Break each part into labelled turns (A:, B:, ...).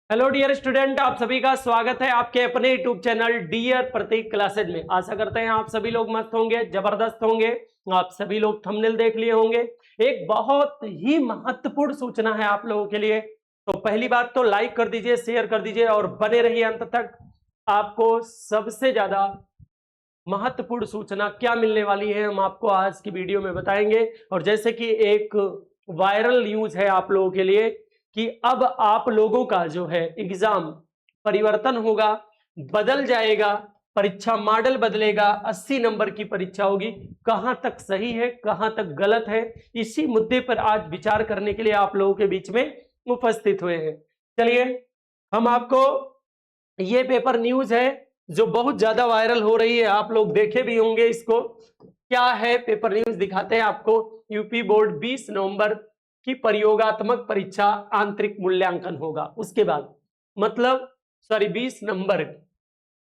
A: Hello dear student, आप सभी का स्वागत है आपके अपने यूट्यूब चैनल डियर प्रतीक क्लासेज में। आशा करते हैं आप सभी लोग मस्त होंगे, जबरदस्त होंगे। आप सभी लोग थंबनेल देख लिए होंगे। एक बहुत ही महत्वपूर्ण सूचना है आप लोगों के लिए। तो पहली बात तो लाइक कर दीजिए, शेयर कर दीजिए और बने रहिए अंत तक। आपको सबसे ज्यादा महत्वपूर्ण सूचना क्या मिलने वाली है हम आपको आज की वीडियो में बताएंगे। और जैसे कि एक वायरल न्यूज है आप लोगों के लिए कि अब आप लोगों का जो है एग्जाम परिवर्तन होगा, बदल जाएगा। परीक्षा मॉडल बदलेगा, 80 नंबर की परीक्षा होगी। कहां तक सही है, कहां तक गलत है, इसी मुद्दे पर आज विचार करने के लिए आप लोगों के बीच में उपस्थित हुए हैं। चलिए, हम आपको ये पेपर न्यूज है जो बहुत ज्यादा वायरल हो रही है, आप लोग देखे भी होंगे इसको। क्या है पेपर न्यूज, दिखाते हैं आपको। यूपी बोर्ड 20 नवंबर की प्रयोगात्मक परीक्षा आंतरिक मूल्यांकन होगा। उसके बाद मतलब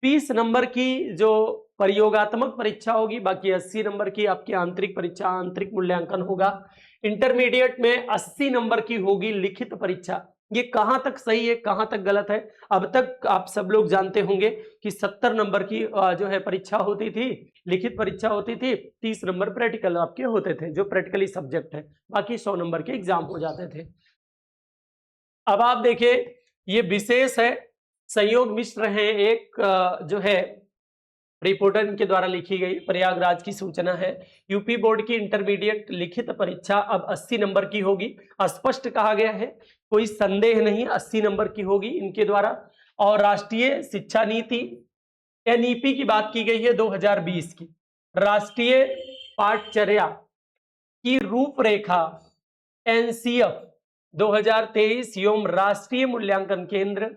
A: 20 नंबर की जो प्रयोगात्मक परीक्षा होगी, बाकी 80 नंबर की आपकी आंतरिक परीक्षा, आंतरिक मूल्यांकन होगा। इंटरमीडिएट में 80 नंबर की होगी लिखित परीक्षा। ये कहां तक सही है, कहां तक गलत है? अब तक आप सब लोग जानते होंगे कि 70 नंबर की जो है परीक्षा होती थी, लिखित परीक्षा होती थी। 30 नंबर प्रैक्टिकल आपके होते थे, जो प्रैक्टिकली सब्जेक्ट है। बाकी 100 नंबर के एग्जाम हो जाते थे। अब आप देखिए, ये विशेष है, संयोग मिश्र हैं एक जो है रिपोर्टर इनके द्वारा लिखी गई प्रयागराज की सूचना है। यूपी बोर्ड की इंटरमीडिएट लिखित परीक्षा अब 80 नंबर की होगी। स्पष्ट कहा गया है, कोई संदेह नहीं, 80 नंबर की होगी इनके द्वारा। और राष्ट्रीय शिक्षा नीति एनईपी की बात की गई है 2020 की। राष्ट्रीय पाठचर्या की रूपरेखा एनसीएफ 2023 एवं राष्ट्रीय मूल्यांकन केंद्र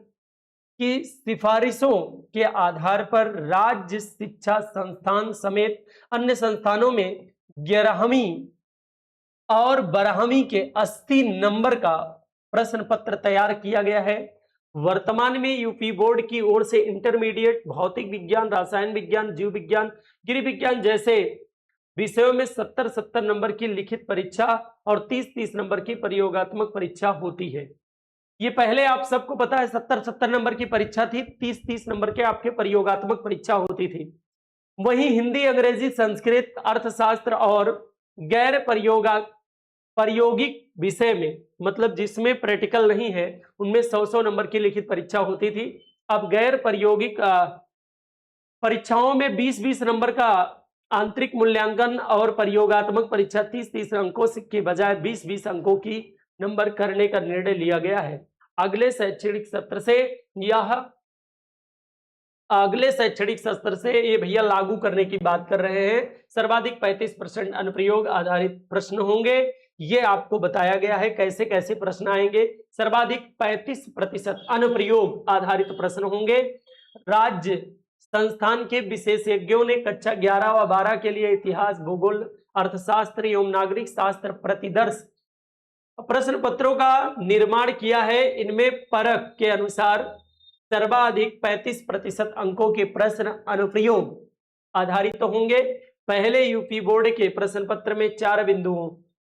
A: की सिफारिशों के आधार पर राज्य शिक्षा संस्थान समेत अन्य संस्थानों में 11वीं और 12वीं के 80 नंबर का प्रश्न पत्र तैयार किया गया है। वर्तमान में यूपी बोर्ड की ओर से इंटरमीडिएट भौतिक विज्ञान, रसायन विज्ञान, जीव विज्ञान, गृह विज्ञान जैसे विषयों में 70-70 नंबर की लिखित परीक्षा और 30-30 नंबर की प्रयोगात्मक परीक्षा होती है। ये पहले आप सबको पता है, 70-70 नंबर की परीक्षा थी, 30-30 नंबर के आपके प्रयोगात्मक परीक्षा होती थी। वहीं हिंदी, अंग्रेजी, संस्कृत, अर्थशास्त्र और गैर प्रायोगिक विषय में, मतलब जिसमें प्रैक्टिकल नहीं है, उनमें 100-100 नंबर की लिखित परीक्षा होती थी। अब गैर प्रायोगिक परीक्षाओं में 20-20 नंबर का आंतरिक मूल्यांकन और प्रयोगात्मक परीक्षा 30-30 अंकों के बजाय 20-20 अंकों की नंबर करने का निर्णय लिया गया है। अगले शैक्षणिक सत्र से ये भैया लागू करने की बात कर रहे हैं। सर्वाधिक 35% अनुप्रयोग आधारित प्रश्न होंगे। ये आपको बताया गया है कैसे कैसे प्रश्न आएंगे। सर्वाधिक 35% अनुप्रयोग आधारित प्रश्न होंगे। राज्य संस्थान के विशेषज्ञों ने कक्षा 11 व 12 के लिए इतिहास, भूगोल, अर्थशास्त्र एवं नागरिक शास्त्र प्रतिदर्श प्रश्न पत्रों का निर्माण किया है। इनमें परख के अनुसार सर्वाधिक 35% अंकों के प्रश्न अनुप्रयोग आधारित होंगे। पहले यूपी बोर्ड के प्रश्न पत्र में 4 बिंदुओं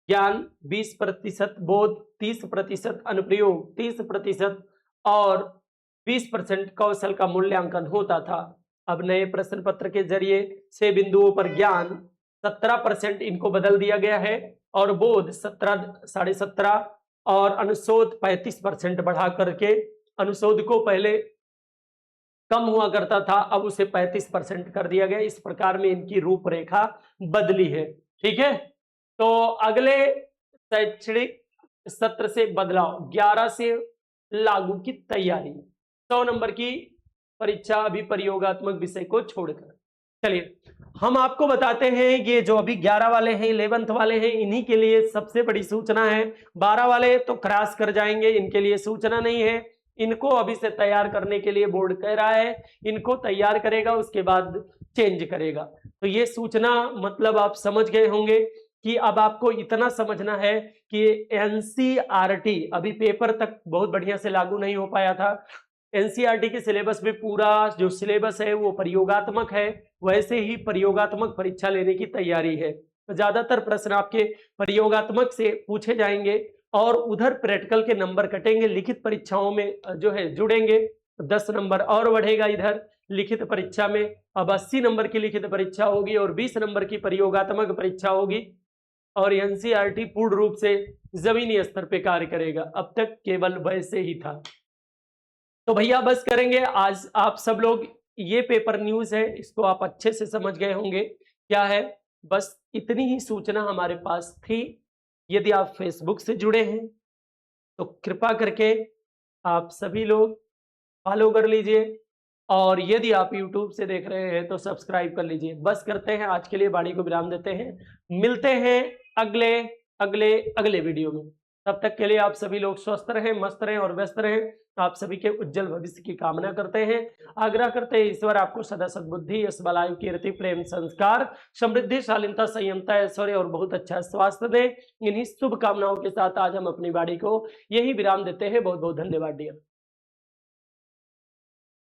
A: ज्ञान 20%, बोध 30%, अनुप्रयोग 30% और 20% कौशल का मूल्यांकन होता था। अब नए प्रश्न पत्र के जरिए 6 बिंदुओं पर ज्ञान 17% इनको बदल दिया गया है और बोध 17.5 और अनुशोध 35% बढ़ा करके, अनुशोध को पहले कम हुआ करता था, अब उसे 35% कर दिया गया। इस प्रकार में इनकी रूपरेखा बदली है। ठीक है, तो अगले शैक्षणिक सत्र से बदलाव, 11 से लागू की तैयारी, 100 नंबर की परीक्षा अभी प्रयोगात्मक विषय को छोड़कर। चलिए, हम आपको बताते हैं ये जो अभी 11 वाले हैं, 11th वाले हैं, इन्हीं के लिए सबसे बड़ी सूचना है। 12 वाले तो क्रॉस कर जाएंगे, इनके लिए सूचना नहीं है। इनको अभी से तैयार करने के लिए बोर्ड कह रहा है, इनको तैयार करेगा, उसके बाद चेंज करेगा। तो ये सूचना मतलब आप समझ गए होंगे कि अब आपको इतना समझना है कि एनसीईआरटी अभी पेपर तक बहुत बढ़िया से लागू नहीं हो पाया था। एनसीईआरटी के सिलेबस में पूरा जो सिलेबस है वो प्रयोगात्मक है, वैसे ही प्रयोगात्मक परीक्षा लेने की तैयारी है। तो ज्यादातर प्रश्न आपके प्रयोगात्मक से पूछे जाएंगे और उधर प्रैक्टिकल के नंबर कटेंगे, लिखित परीक्षाओं में जो है जुड़ेंगे 10 नंबर और बढ़ेगा इधर लिखित परीक्षा में। अब 80 नंबर की लिखित परीक्षा होगी और 20 नंबर की प्रयोगात्मक परीक्षा होगी और एनसीईआरटी पूर्ण रूप से जमीनी स्तर पे कार्य करेगा। अब तक केवल वैसे ही था। तो भैया बस करेंगे आज आप सब लोग, ये पेपर न्यूज है, इसको आप अच्छे से समझ गए होंगे क्या है। बस इतनी ही सूचना हमारे पास थी। यदि आप फेसबुक से जुड़े हैं तो कृपा करके आप सभी लोग फॉलो कर लीजिए और यदि आप यूट्यूब से देख रहे हैं तो सब्सक्राइब कर लीजिए। बस करते हैं आज के लिए, वाणी को विराम देते हैं, मिलते हैं अगले अगले अगले वीडियो में। तब तक के लिए आप सभी लोग स्वस्थ रहें, मस्त रहें और व्यस्त रहें। आप सभी के उज्जवल भविष्य की कामना करते हैं, आग्रह करते हैं ईश्वर आपको सदा सद्बुद्धि, यश बल आयु कीर्ति प्रेम संस्कार समृद्धि शालीनता संयमता ऐश्वर्य और बहुत अच्छा स्वास्थ्य दे। इन्हीं शुभकामनाओं के साथ आज हम अपनी वाणी को यही विराम देते हैं। बहुत बहुत धन्यवाद डियर।